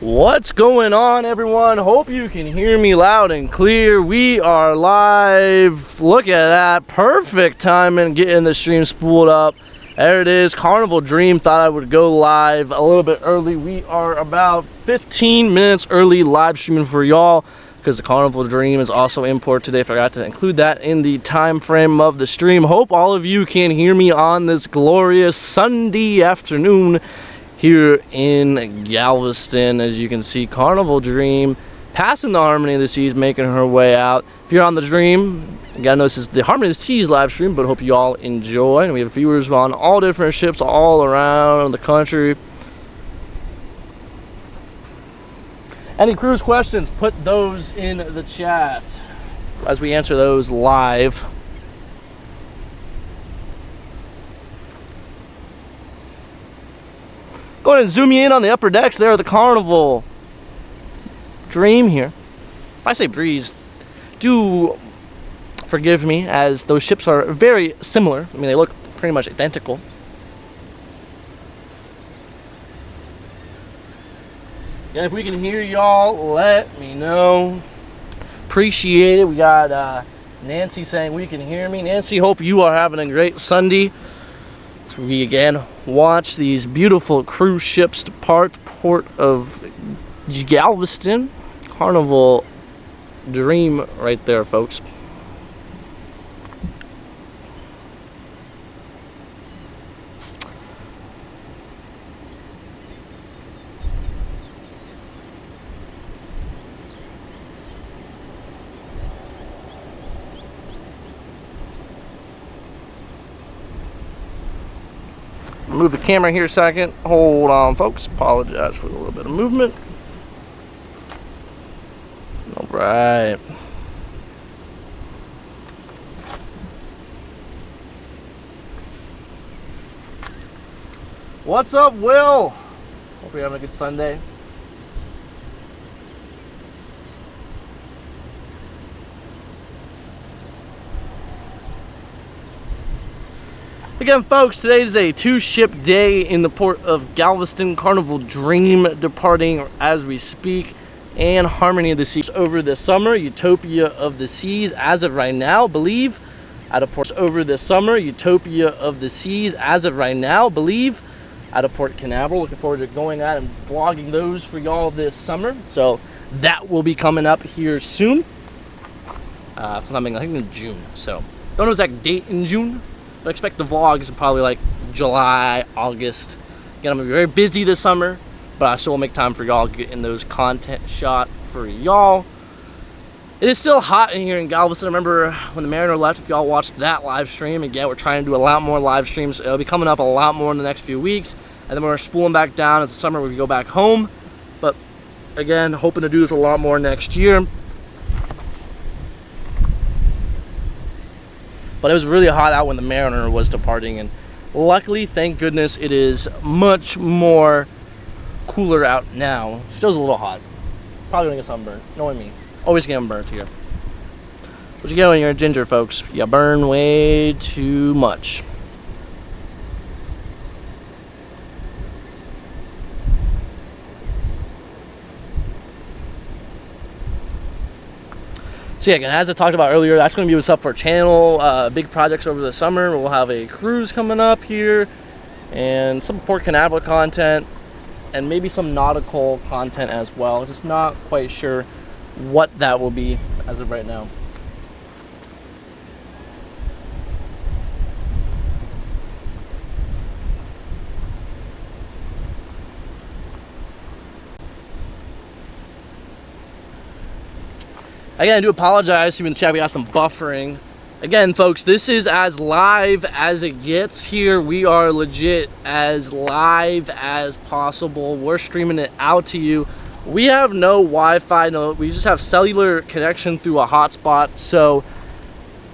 What's going on, everyone? Hope you can hear me loud and clear. We are live. Look at that. Perfect timing getting the stream spooled up. There it is. Carnival Dream thought I would go live a little bit early. We are about 15 minutes early live streaming for y'all because the Carnival Dream is also in port today. Forgot to include that in the time frame of the stream. Hope all of you can hear me on this glorious Sunday afternoon here in Galveston. As you can see, Carnival Dream passing the Harmony of the Seas, making her way out. If you're on the Dream, you gotta know this is the Harmony of the Seas live stream, but hope you all enjoy. And we have viewers on all different ships all around the country. Any cruise questions, put those in the chat as we answer those live. Go ahead and zoom you in on the upper decks there of the Carnival Dream here. If I say breeze, do forgive me, as those ships are very similar. I mean, they look pretty much identical. Yeah, if we can hear y'all, let me know. Appreciate it. We got Nancy saying we can hear me. Nancy, hope you are having a great Sunday. So we again watch these beautiful cruise ships depart the port of Galveston. Carnival Dream right there, folks. Move the camera here a second. Hold on, folks. Apologize for a little bit of movement. All right. What's up, Will? Hope you're having a good Sunday. Again, folks, today is a two-ship day in the port of Galveston. Carnival Dream departing as we speak, and Harmony of the Seas over the summer. Utopia of the Seas as of right now, believe, out of port over the summer. Utopia of the Seas as of right now, believe, out of Port Canaveral. Looking forward to going out and vlogging those for y'all this summer. So that will be coming up here soon. Sometime, I think in June. So don't know exact date in June, but expect the vlogs in probably like July, August. Again, I'm gonna be very busy this summer, but I still will make time for y'all getting those content shot for y'all. It is still hot in here in Galveston. I remember when the Mariner left, if y'all watched that live stream. Again, we're trying to do a lot more live streams. It'll be coming up a lot more in the next few weeks, and then we're spooling back down as the summer we go back home. But again, hoping to do this a lot more next year. But it was really hot out when the Mariner was departing, and luckily, thank goodness, it is much more cooler out now. Still's a little hot. Probably gonna get sunburned. Knowing me, always getting burnt here. What you get when you're a ginger, folks? You burn way too much. So yeah, again, as I talked about earlier, that's going to be what's up for our channel. Big projects over the summer. We'll have a cruise coming up here, and some Port Canaveral content, and maybe some nautical content as well. Just not quite sure what that will be as of right now. Again, I do apologize in the chat, we got some buffering. Again, folks, this is as live as it gets here. We are legit as live as possible. We're streaming it out to you. We have no Wi-Fi, we just have cellular connection through a hotspot, so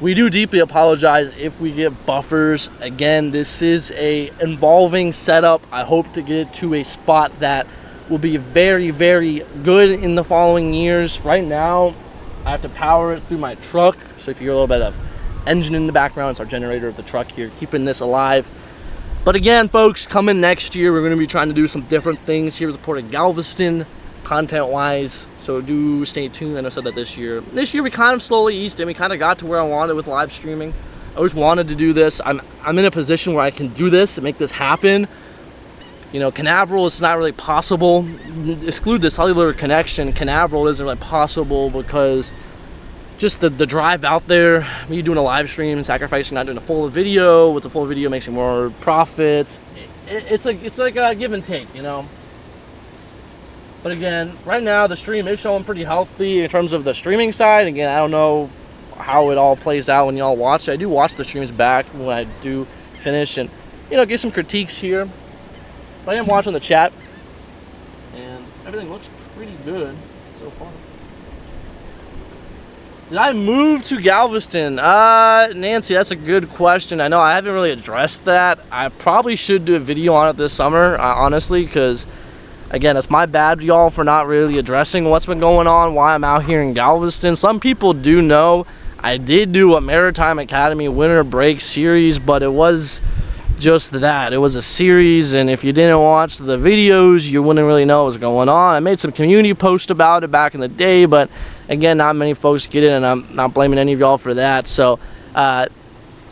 we do deeply apologize if we get buffers. Again, this is a involving setup. I hope to get to a spot that will be very, very good in the following years. Right now, I have to power it through my truck, so if you hear a little bit of engine in the background, it's our generator of the truck here, keeping this alive. But again, folks, coming next year, we're going to be trying to do some different things here at the Port of Galveston. content wise, so do stay tuned. I know I said that this year we kind of slowly eased in. We kind of got to where I wanted with live streaming. I always wanted to do this. I'm in a position where I can do this and make this happen. You know, Canaveral is not really possible. Exclude the cellular connection, Canaveral isn't really possible because just the drive out there, me doing a live stream, sacrificing not doing a full video. With the full video makes you more profits. It's like a give and take, you know. But again, right now the stream is showing pretty healthy in terms of the streaming side. Again, I don't know how it all plays out when y'all watch it. I do watch the streams back when I do finish and, you know, give some critiques here. But I am watching the chat and everything looks pretty good so far. Did I move to Galveston? Nancy, that's a good question. I know I haven't really addressed that. I probably should do a video on it this summer, honestly, because, again, it's my bad, y'all, for not really addressing what's been going on, why I'm out here in Galveston. Some people do know I did do a Maritime Academy winter break series, but it was just that. It was a series, and if you didn't watch the videos, you wouldn't really know what was going on. I made some community posts about it back in the day, but again, not many folks get it, and I'm not blaming any of y'all for that. So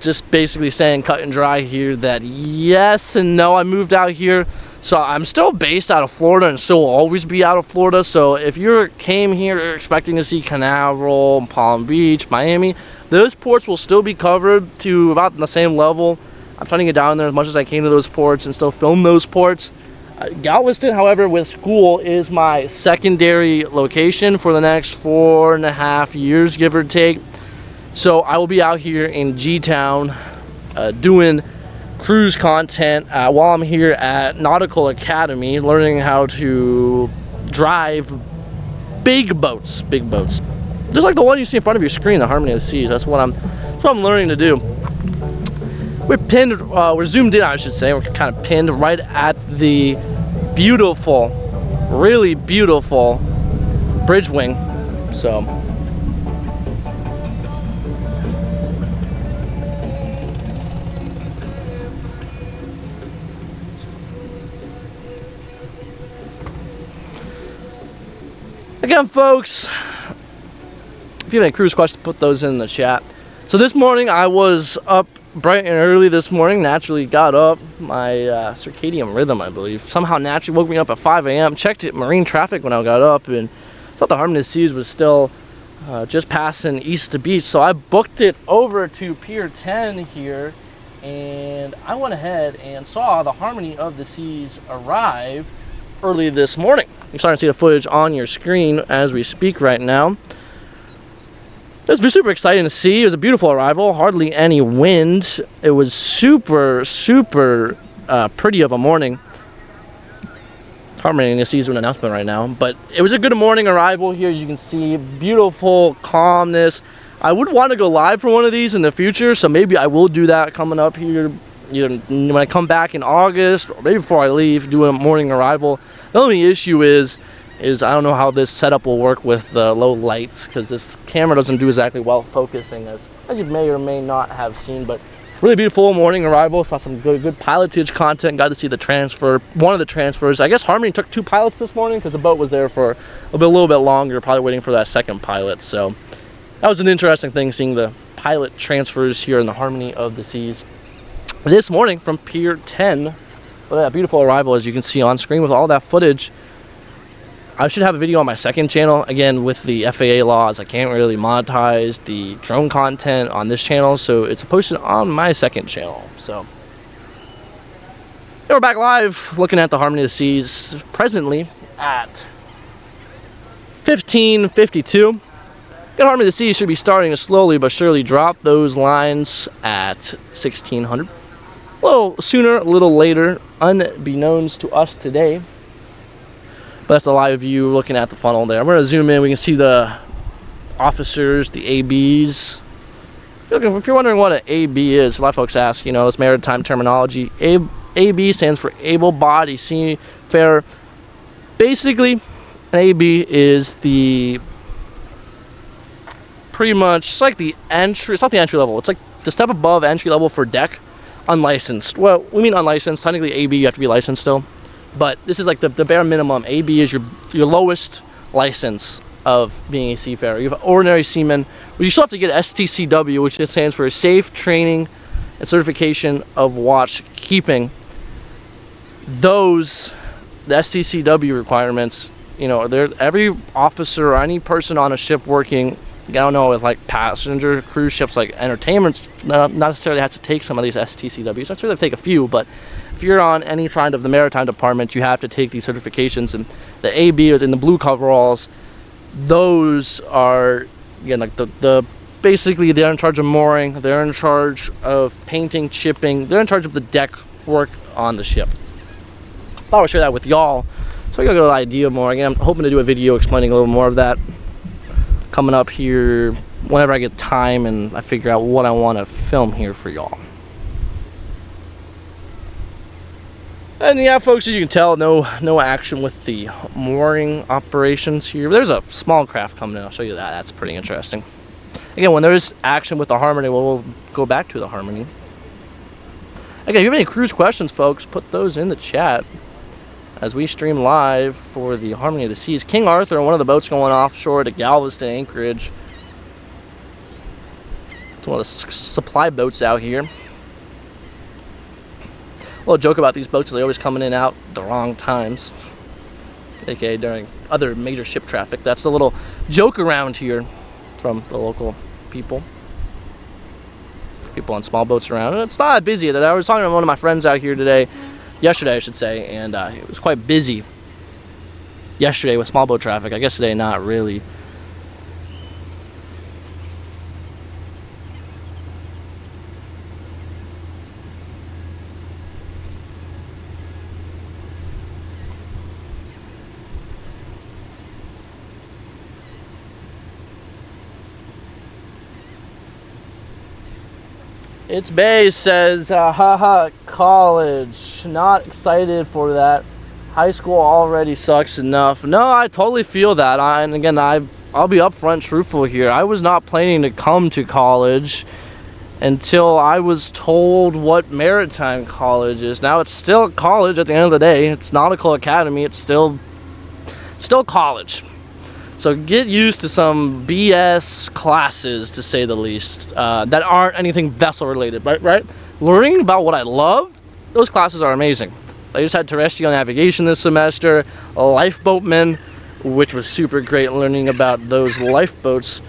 just basically saying cut and dry here that yes and no, I moved out here. So I'm still based out of Florida and still will always be out of Florida. So if you came here expecting to see Canaveral, Palm Beach, Miami, those ports will still be covered to about the same level. I'm trying to get down there as much as I can to those ports and still film those ports. Galveston, however, with school is my secondary location for the next 4.5 years, give or take. So I will be out here in G-Town doing cruise content while I'm here at Nautical Academy, learning how to drive big boats, just like the one you see in front of your screen, the Harmony of the Seas. That's what I'm learning to do. We're pinned, we're zoomed in, I should say. We're kind of pinned right at the beautiful, really beautiful bridge wing. So again, folks, if you have any cruise questions, put those in the chat. So this morning I was up bright and early this morning, naturally got up. My circadian rhythm, I believe, somehow naturally woke me up at 5 a.m. Checked it, marine traffic when I got up, and thought the Harmony of the Seas was still just passing east to beach. So I booked it over to Pier 10 here, and I went ahead and saw the Harmony of the Seas arrive early this morning. You're starting to see the footage on your screen as we speak right now. It was super exciting to see. It was a beautiful arrival, hardly any wind. It was super pretty of a morning. Harmony of the Seas doing an announcement right now, but it was a good morning arrival here. As you can see, beautiful calmness. I would want to go live for one of these in the future, so maybe I will do that coming up here, either when I come back in August or maybe before I leave, do a morning arrival. The only issue is I don't know how this setup will work with the low lights, because this camera doesn't do exactly well focusing, as you may or may not have seen. But really beautiful morning arrival. Saw some good pilotage content. Got to see the transfer, one of the transfers. I guess Harmony took 2 pilots this morning because the boat was there for a little bit longer, probably waiting for that second pilot. So that was an interesting thing, seeing the pilot transfers here in the Harmony of the Seas this morning from Pier 10. Well, that beautiful arrival, as you can see on screen with all that footage. I should have a video on my second channel. Again, with the FAA laws, I can't really monetize the drone content on this channel, so it's posted on my second channel. So we're back live looking at the Harmony of the Seas presently at 15:52. The Harmony of the Seas should be starting to slowly but surely drop those lines at 1600. A little sooner, a little later, unbeknownst to us today. But that's a live view looking at the funnel there. I'm going to zoom in. We can see the officers, the ABs. If you're wondering what an AB is, a lot of folks ask, you know, it's maritime terminology. AB stands for able-bodied seafarer. Basically, an AB is the pretty much, it's like the entry, it's not the entry level, it's like the step above entry level for deck, unlicensed. Well, we mean unlicensed. Technically AB, you have to be licensed still. But this is like the bare minimum. AB is your lowest license of being a seafarer. You have ordinary seaman, but you still have to get STCW, which just stands for Safe Training and Certification of Watch Keeping. Those, the STCW requirements, you know, every officer or any person on a ship working, I don't know, with like passenger cruise ships, like entertainment, not necessarily has to take some of these STCWs. I'm sure they take a few, but if you're on any side of the Maritime Department, you have to take these certifications. And the AB is in the blue coveralls. Those are, again, like the basically they're in charge of mooring, they're in charge of painting, chipping, they're in charge of the deck work on the ship. I will share that with y'all, so I got a good idea more. Again, I'm hoping to do a video explaining a little more of that coming up here whenever I get time and I figure out what I want to film here for y'all. And yeah, folks, as you can tell, no action with the mooring operations here. There's a small craft coming in. I'll show you that. That's pretty interesting. Again, when there's action with the Harmony, we'll go back to the Harmony. Again, if you have any cruise questions, folks, put those in the chat as we stream live for the Harmony of the Seas. King Arthur, one of the boats going offshore to Galveston, Anchorage. It's one of the supply boats out here. A little joke about these boats, they always coming in and out the wrong times, aka during other major ship traffic. That's the little joke around here from the local people on small boats around. It's not that busy. I was talking to one of my friends out here yesterday I should say, and it was quite busy yesterday with small boat traffic. I guess today not really. It's Bay says, haha, college, not excited for that. High school already sucks enough. No, I totally feel that. And again, I'll be upfront truthful here. I was not planning to come to college until I was told what Maritime College is. Now, it's still college at the end of the day. It's Nautical Academy. It's still college. So get used to some BS classes, to say the least, that aren't anything vessel related, right? Learning about what I love, those classes are amazing. I just had terrestrial navigation this semester, lifeboatman, which was super great, learning about those lifeboats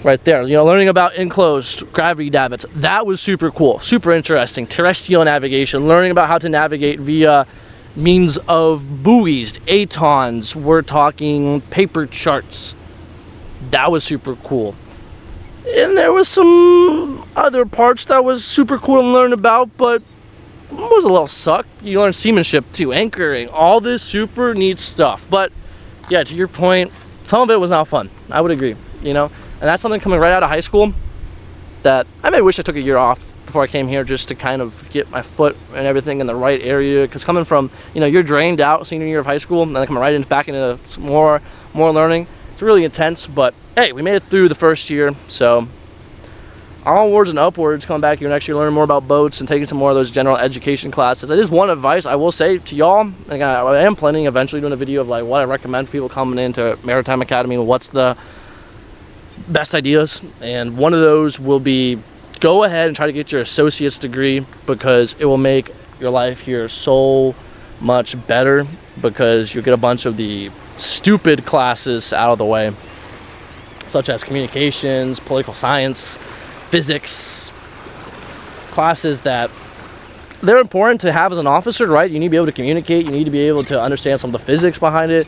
right there. You know, learning about enclosed gravity davits, that was super cool, super interesting. Terrestrial navigation, learning about how to navigate via means of buoys, atons, we're talking paper charts. That was super cool. And there was some other parts that was super cool to learn about, but was a little suck. You learn seamanship too, anchoring, all this super neat stuff. But yeah, to your point, some of it was not fun. I would agree, you know, and that's something coming right out of high school that I may wish I took a year off before I came here, just to kind of get my foot and everything in the right area. Because coming from, you know, you're drained out senior year of high school and then coming right back into more learning, it's really intense. But hey, we made it through the first year, so onwards and upwards. Coming back here next year, learning more about boats and taking some more of those general education classes. That is one advice I will say to y'all. Like, I am planning eventually doing a video of like what I recommend for people coming into Maritime Academy, what's the best ideas, and one of those will be go ahead and try to get your associate's degree, because it will make your life here so much better, because you'll get a bunch of the stupid classes out of the way, such as communications, political science, physics, classes that they're important to have as an officer, right? You need to be able to communicate, you need to be able to understand some of the physics behind it.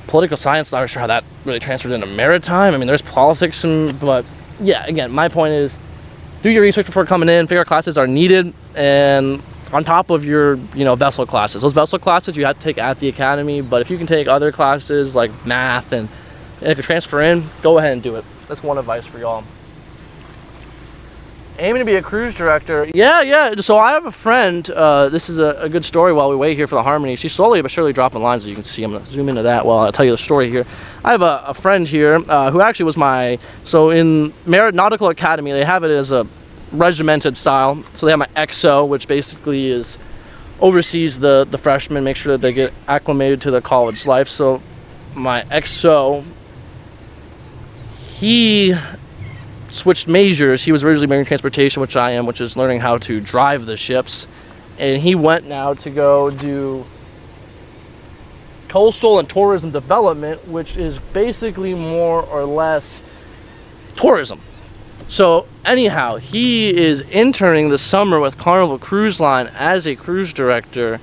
Political science, not sure how that really transfers into maritime. I mean, there's politics, but yeah, again, my point is, do your research before coming in, figure out classes are needed, and on top of your, you know, vessel classes. Those vessel classes you have to take at the academy, but if you can take other classes like math and it could transfer in, go ahead and do it. That's one advice for y'all. Aiming to be a cruise director. Yeah. So I have a friend, this is a good story while we wait here for the Harmony. She's slowly but surely dropping lines, as you can see. I'm gonna zoom into that while I tell you the story here. I have a friend here who actually was so in Nautical Academy, they have it as a regimented style. So they have my XO, which basically is oversees the freshmen, make sure that they get acclimated to the college life. So my XO, he switched majors. He was originally marine transportation, which I am, which is learning how to drive the ships, and he went now to go do coastal and tourism development, which is basically more or less tourism. So anyhow, he is interning this summer with Carnival Cruise Line as a cruise director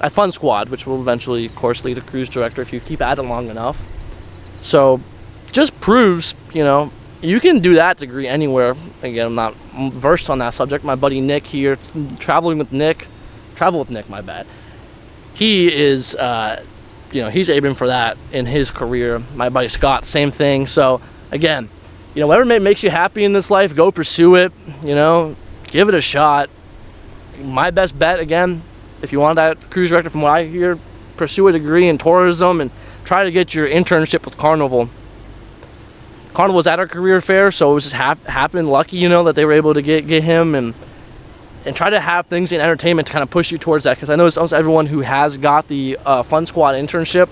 at Fun Squad, which will eventually, of course, lead to cruise director if you keep at it long enough. So just proves, you know, you can do that degree anywhere. Again, I'm not versed on that subject. My buddy Nick here, travel with Nick, my bad. He is, you know, he's aiming for that in his career. My buddy Scott, same thing. So again, you know, whatever makes you happy in this life, go pursue it. You know, give it a shot. My best bet, again, if you want that cruise director, from what I hear, pursue a degree in tourism and try to get your internship with Carnival. Carnival was at our career fair, so it was just happened lucky, you know, that they were able to get him, and try to have things in entertainment to kind of push you towards that, because I know it's almost everyone who has got the Fun Squad internship.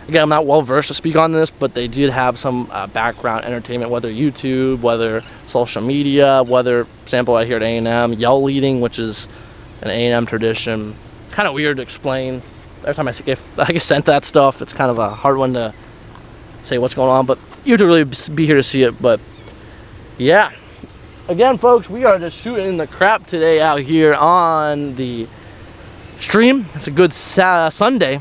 Again, I'm not well versed to speak on this, but they did have some background entertainment, whether YouTube, whether social media, whether, for example, I hear at A&M, yell leading, which is an A&M tradition. It's kind of weird to explain. Every time I get sent that stuff, it's kind of a hard one to say what's going on, but you have to really be here to see it. But yeah, again, folks, we are just shooting the crap today out here on the stream. It's a good Sunday.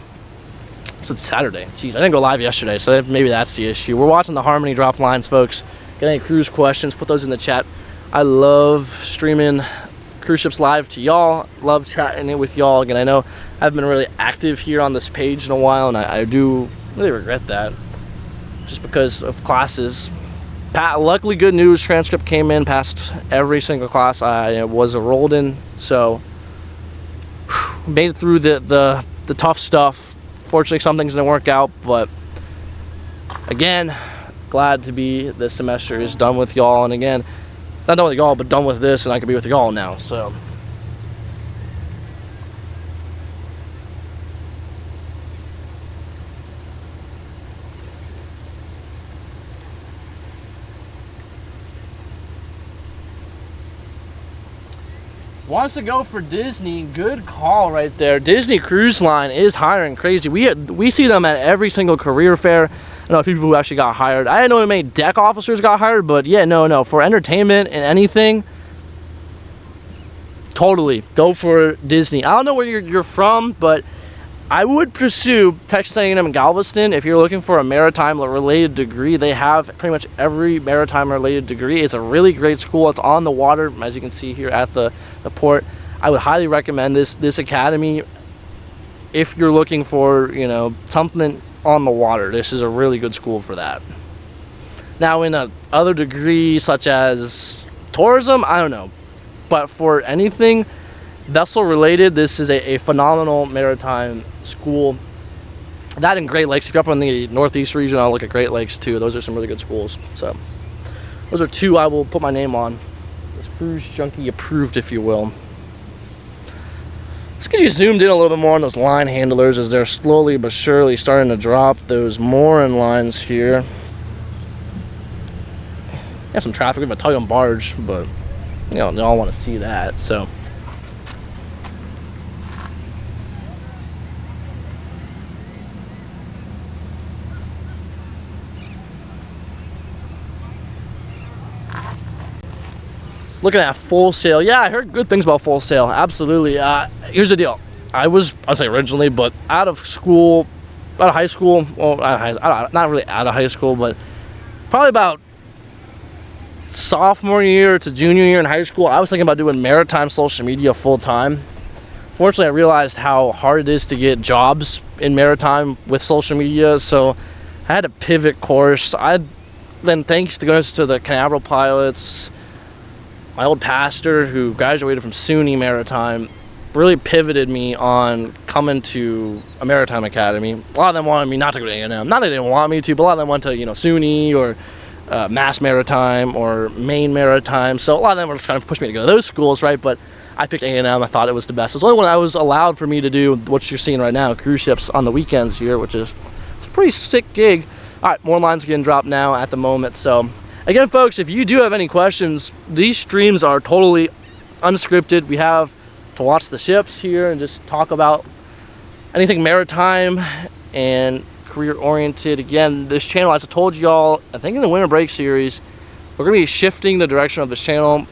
It's Saturday. Jeez, I didn't go live yesterday, so maybe that's the issue. We're watching the Harmony drop lines, folks. Get any cruise questions, put those in the chat. I love streaming cruise ships live to y'all. Love chatting it with y'all. Again, I know I haven't been really active here on this page in a while, and I do really regret that, just because of classes. Luckily, good news, transcript came in, passed every single class I was enrolled in, so made it through the tough stuff. Fortunately, some things didn't work out, but again, glad to be this semester is done with y'all. And again, not done with y'all, but done with this, and I can be with y'all now. So wants to go for Disney. Good call right there. Disney Cruise Line is hiring crazy. We see them at every single career fair. I know a few people who actually got hired. I didn't know how many deck officers got hired, but yeah, no, for entertainment and anything, totally go for Disney. I don't know where you're from, but I would pursue Texas A&M and Galveston if you're looking for a maritime related degree. They have pretty much every maritime related degree. It's a really great school. It's on the water, as you can see here at the port. I would highly recommend this academy if you're looking for, you know, something on the water. This is a really good school for that. Now, in a other degree such as tourism, I don't know, but for anything vessel related, this is a phenomenal maritime school. That in Great Lakes, if you're up in the Northeast region, I'll look at Great Lakes too. Those are some really good schools. So those are two I will put my name on. This Cruise Junkie approved, if you will. Let's get you zoomed in a little bit more on those line handlers as they're slowly but surely starting to drop those mooring lines here. Have some traffic. We have a tug-on barge, but you know, they all want to see that. So looking at Full Sail. Yeah, I heard good things about Full Sail. Absolutely. Here's the deal. I'll say originally, but out of high school, well, not really out of high school, but probably about sophomore year to junior year in high school, I was thinking about doing maritime social media full time. Fortunately, I realized how hard it is to get jobs in maritime with social media, so I had to pivot course. Then thanks to the Canaveral pilots, my old pastor who graduated from SUNY Maritime really pivoted me on coming to a maritime academy. A lot of them wanted me not to go to A&M. Not that they didn't want me to, but a lot of them went to, you know, SUNY or Mass Maritime or Maine Maritime. So a lot of them were trying to push me to go to those schools, right? But I picked A&M. I thought it was the best. It was the only one I was allowed for me to do what you're seeing right now, cruise ships on the weekends here, which is, it's a pretty sick gig. All right, more lines getting dropped now at the moment. So again, folks, if you do have any questions, these streams are totally unscripted. We have to watch the ships here and just talk about anything maritime and career oriented. Again, this channel, as I told y'all, I think in the winter break series, we're gonna be shifting the direction of this channel.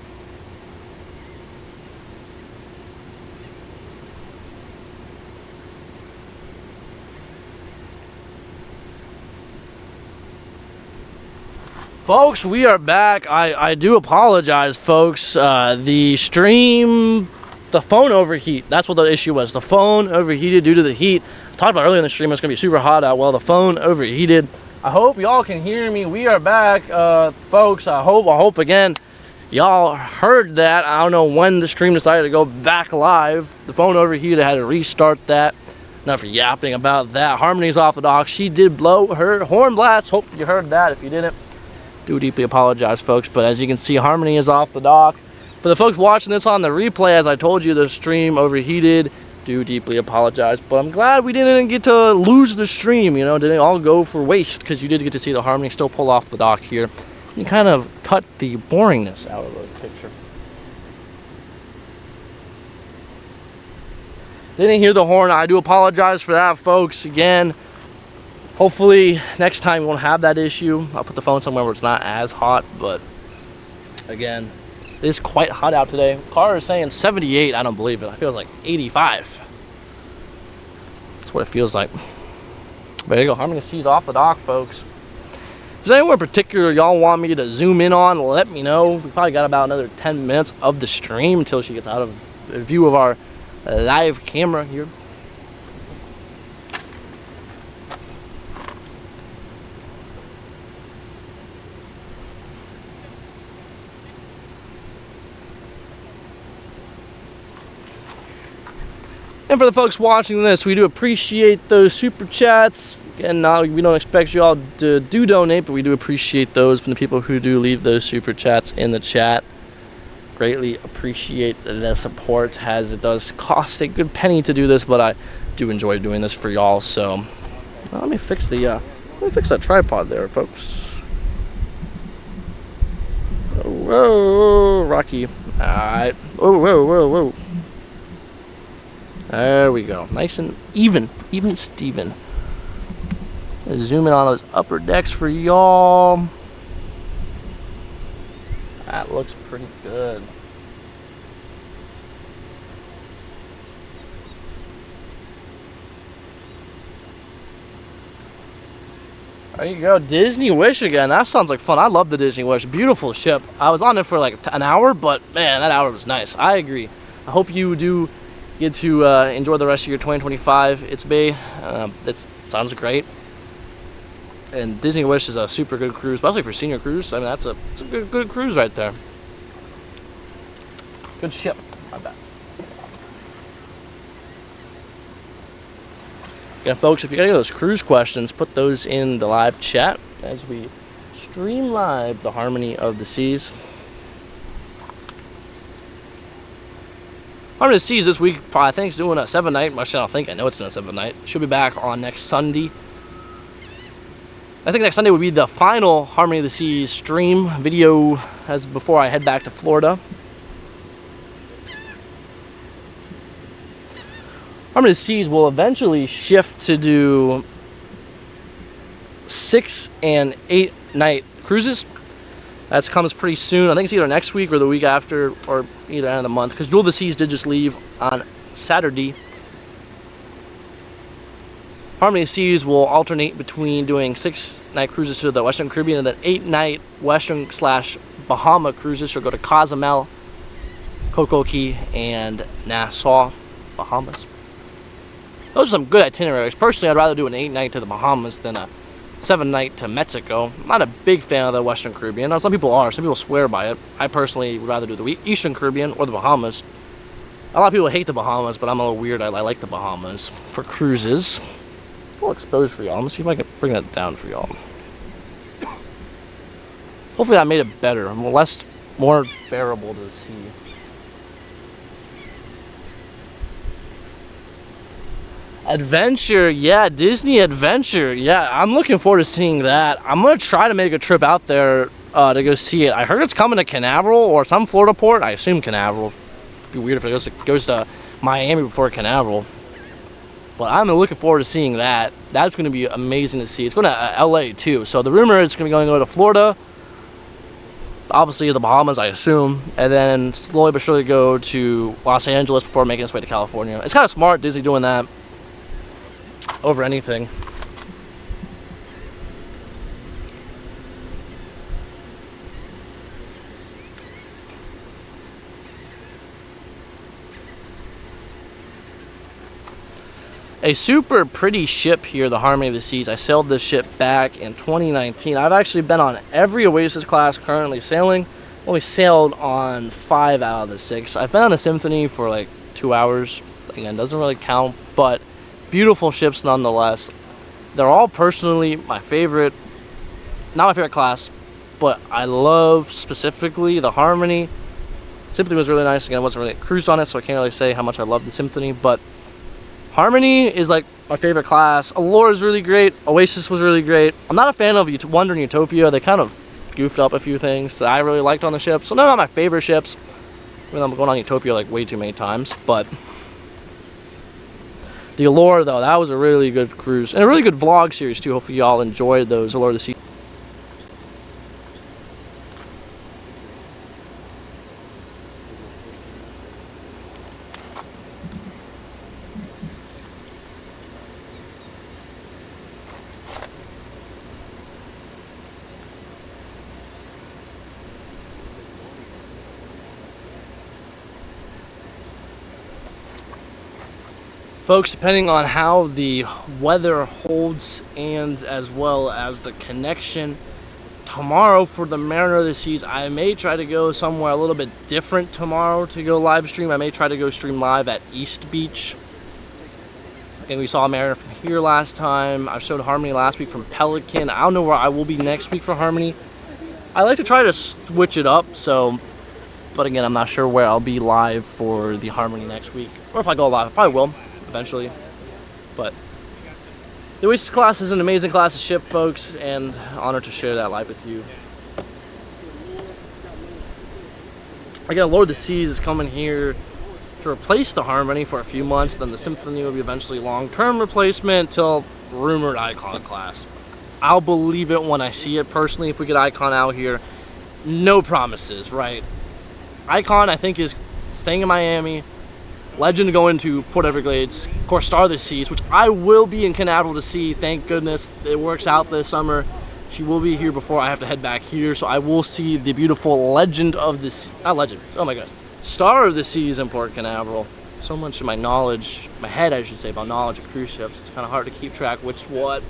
Folks, we are back. I do apologize, folks. The stream, the phone overheat. That's what the issue was. The phone overheated due to the heat. I talked about earlier in the stream, it's gonna be super hot out. Well, the phone overheated. I hope y'all can hear me. We are back, folks. I hope again y'all heard that. I don't know when the stream decided to go back live. The phone overheated. I had to restart that. Enough for yapping about that. Harmony's off the dock. She did blow her horn blast. Hope you heard that. If you didn't, do deeply apologize, folks. But as you can see, Harmony is off the dock. For the folks watching this on the replay, as I told you, the stream overheated. Do deeply apologize, but I'm glad we didn't get to lose the stream, you know, didn't all go for waste, because you did get to see the Harmony still pull off the dock here. You kind of cut the boringness out of the picture. Didn't hear the horn. I do apologize for that, folks. Again, hopefully next time we won't have that issue. I'll put the phone somewhere where it's not as hot, but again, it is quite hot out today. Car is saying 78. I don't believe it. I feel like 85. That's what it feels like. There you go. Harmony Seas off the dock, folks. Is there anywhere in particular y'all want me to zoom in on? Let me know. We probably got about another 10 minutes of the stream until she gets out of the view of our live camera here. And for the folks watching this, we do appreciate those super chats. Again, we don't expect you all to donate, but we do appreciate those from the people who do leave those super chats in the chat. Greatly appreciate the support, as it does cost a good penny to do this, but I do enjoy doing this for y'all. So let me fix that tripod there, folks. Whoa, Rocky. All right. Whoa. There we go. Nice and even Steven. Zoom in on those upper decks for y'all. That looks pretty good. There you go. Disney Wish again. That sounds like fun. I love the Disney Wish. Beautiful ship. I was on it for like an hour, but man, that hour was nice. I agree. I hope you do get to enjoy the rest of your 2025. It's Bay. It sounds great. And Disney Wish is a super good cruise, especially for senior cruise. I mean, it's a good cruise right there. Good ship, I bet. Yeah, folks, if you got any of those cruise questions, put those in the live chat as we stream live the Harmony of the Seas. Harmony of the Seas this week, I think, is doing a 7-night. Actually, I know it's doing a 7-night. She'll be back on next Sunday. I think next Sunday would be the final Harmony of the Seas stream video as before I head back to Florida. Harmony of the Seas will eventually shift to do 6- and 8-night cruises. That comes pretty soon. I think it's either next week or the week after, or either end of the month, because Jewel of the Seas did just leave on Saturday. Harmony of the Seas will alternate between doing 6-night cruises to the Western Caribbean and then 8-night Western/Bahama cruises. She'll go to Cozumel, Coco Key, and Nassau, Bahamas. Those are some good itineraries. Personally, I'd rather do an 8-night to the Bahamas than a 7-night to Mexico. I'm not a big fan of the Western Caribbean. Now, some people are. Some people swear by it. I personally would rather do the Eastern Caribbean or the Bahamas. A lot of people hate the Bahamas, but I'm a little weird. I like the Bahamas for cruises. A little exposed for y'all. Let me see if I can bring that down for y'all. Hopefully that made it better. More bearable to see. Adventure, yeah, Disney Adventure. Yeah, I'm looking forward to seeing that. I'm gonna try to make a trip out there to go see it. I heard it's coming to Canaveral or some Florida port. I assume Canaveral. It'd be weird if it goes to Miami before Canaveral. But I'm looking forward to seeing that. That's going to be amazing to see. It's going to LA too. So the rumor is it's going to be going to Florida, obviously the Bahamas, I assume, and then slowly but surely go to Los Angeles before making its way to California. It's kind of smart, Disney doing that over anything. A super pretty ship here, the Harmony of the Seas. I sailed this ship back in 2019. I've actually been on every Oasis class currently sailing. Only sailed on 5 out of the 6. I've been on a Symphony for like 2 hours. Again, doesn't really count, but beautiful ships nonetheless. They're all personally my favorite. Not my favorite class, but I love specifically the Harmony. Symphony was really nice. Again, I wasn't really cruised on it, so I can't really say how much I love the Symphony, but Harmony is like my favorite class. Allure is really great. Oasis was really great. I'm not a fan of Wonder and Utopia. They kind of goofed up a few things that I really liked on the ship. So they're not my favorite ships. I mean, I'm going on Utopia like way too many times. But the Allure, though, that was a really good cruise. And a really good vlog series, too. Hopefully y'all enjoyed those Allure of the Sea. Folks, depending on how the weather holds and as well as the connection, tomorrow for the Mariner of the Seas, I may try to go somewhere a little bit different tomorrow to go live stream. I may try to go stream live at East Beach. And we saw Mariner from here last time. I showed Harmony last week from Pelican. I don't know where I will be next week for Harmony. I like to try to switch it up, so, but again, I'm not sure where I'll be live for the Harmony next week. Or if I go live, I probably will. Eventually, but the Oasis class is an amazing class of ship, folks, and honored to share that live with you. Again, Lord of the Seas is coming here to replace the Harmony for a few months. Then the Symphony will be eventually long-term replacement till rumored Icon class. I'll believe it when I see it personally. If we get Icon out here, no promises, right? Icon, I think, is staying in Miami. Legend going to Port Everglades. Of course, Star of the Seas, which I will be in Canaveral to see. Thank goodness it works out this summer. She will be here before I have to head back here, so I will see the beautiful Legend of the Seas. Not Legend. Oh my gosh. Star of the Seas in Port Canaveral. So much of my knowledge, my head I should say, about knowledge of cruise ships. It's kind of hard to keep track which what.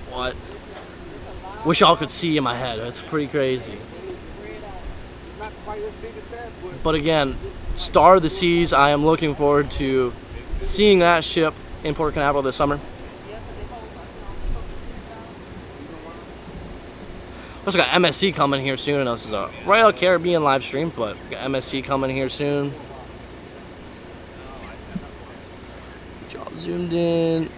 Wish y'all could see in my head. It's pretty crazy. But again, Star of the Seas, I am looking forward to seeing that ship in Port Canaveral this summer. Also got MSC coming here soon. I know this is a Royal Caribbean live stream, but we got MSC coming here soon. Get y'all zoomed in.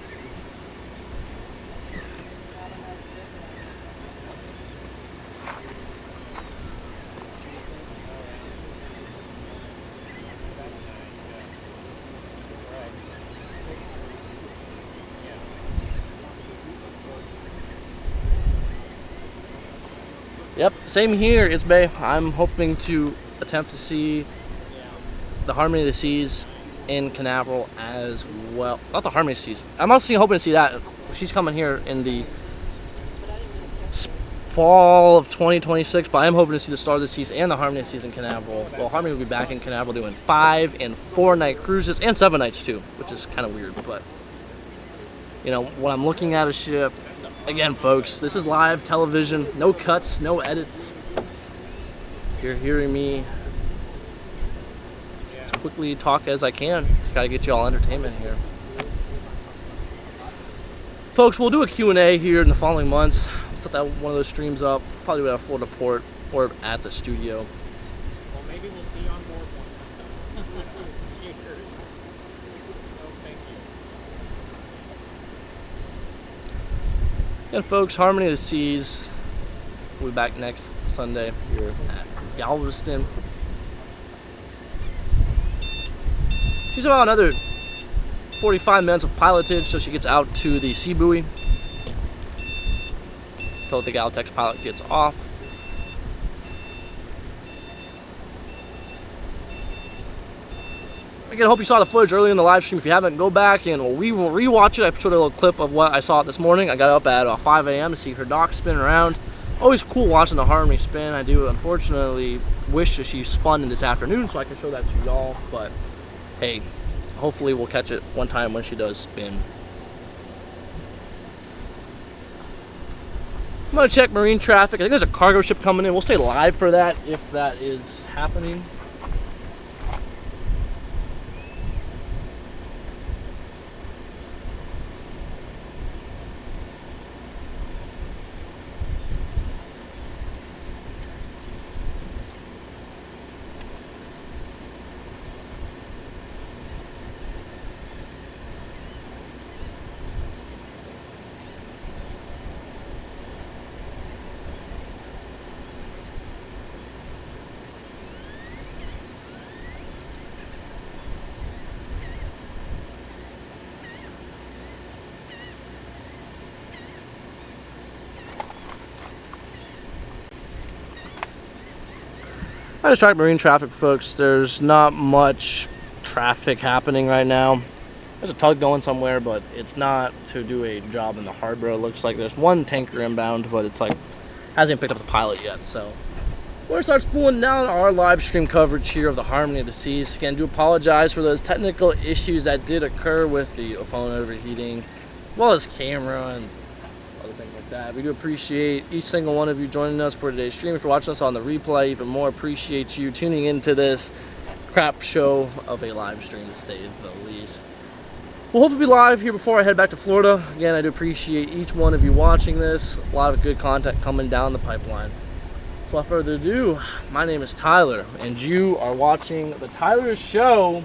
Yep, same here. It's Bay. I'm hoping to attempt to see the Harmony of the Seas in Canaveral as well. Not the Harmony of the Seas. I'm also hoping to see that. She's coming here in the fall of 2026, but I'm hoping to see the Star of the Seas and the Harmony of the Seas in Canaveral. Well, Harmony will be back in Canaveral doing 5 and 4 night cruises and 7 nights too, which is kind of weird, but you know, when I'm looking at a ship, again, folks, this is live television, no cuts, no edits. You're hearing me as quickly talk as I can. Just gotta get you all entertainment here. Folks, we'll do a Q&A here in the following months. We'll set that one of those streams up, probably at a Florida port or at the studio. Well, maybe we'll see you on board one. Cheers. No, thank you. And folks, Harmony of the Seas will be back next Sunday here at Galveston. She's about another 45 minutes of pilotage till she gets out to the sea buoy, till the Galtex pilot gets off. Again, I hope you saw the footage earlier in the live stream. If you haven't, go back and we will rewatch it. I showed a little clip of what I saw this morning. I got up at 5 a.m. to see her dock spin around. Always cool watching the Harmony spin. I do unfortunately wish that she spun in this afternoon so I can show that to y'all, but hey, hopefully we'll catch it one time when she does spin. I'm gonna check marine traffic. I think there's a cargo ship coming in. We'll stay live for that if that is happening. I just track marine traffic, folks. There's not much traffic happening right now. There's a tug going somewhere, but it's not to do a job in the harbor. It looks like there's one tanker inbound, but it's like hasn't picked up the pilot yet. So we're gonna start spooling down our live stream coverage here of the Harmony of the Seas. Again, do apologize for those technical issues that did occur with the phone overheating, as well as camera and other things like that. We do appreciate each single one of you joining us for today's stream. If you're watching us on the replay, even more appreciate you tuning into this crap show of a live stream, to say the least. We'll hopefully be live here before I head back to Florida. Again, I do appreciate each one of you watching this. A lot of good content coming down the pipeline. So without further ado, my name is Tyler, and you are watching the Tyler Show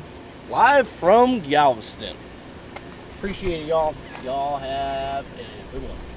live from Galveston. Appreciate it, y'all. Y'all have a good one.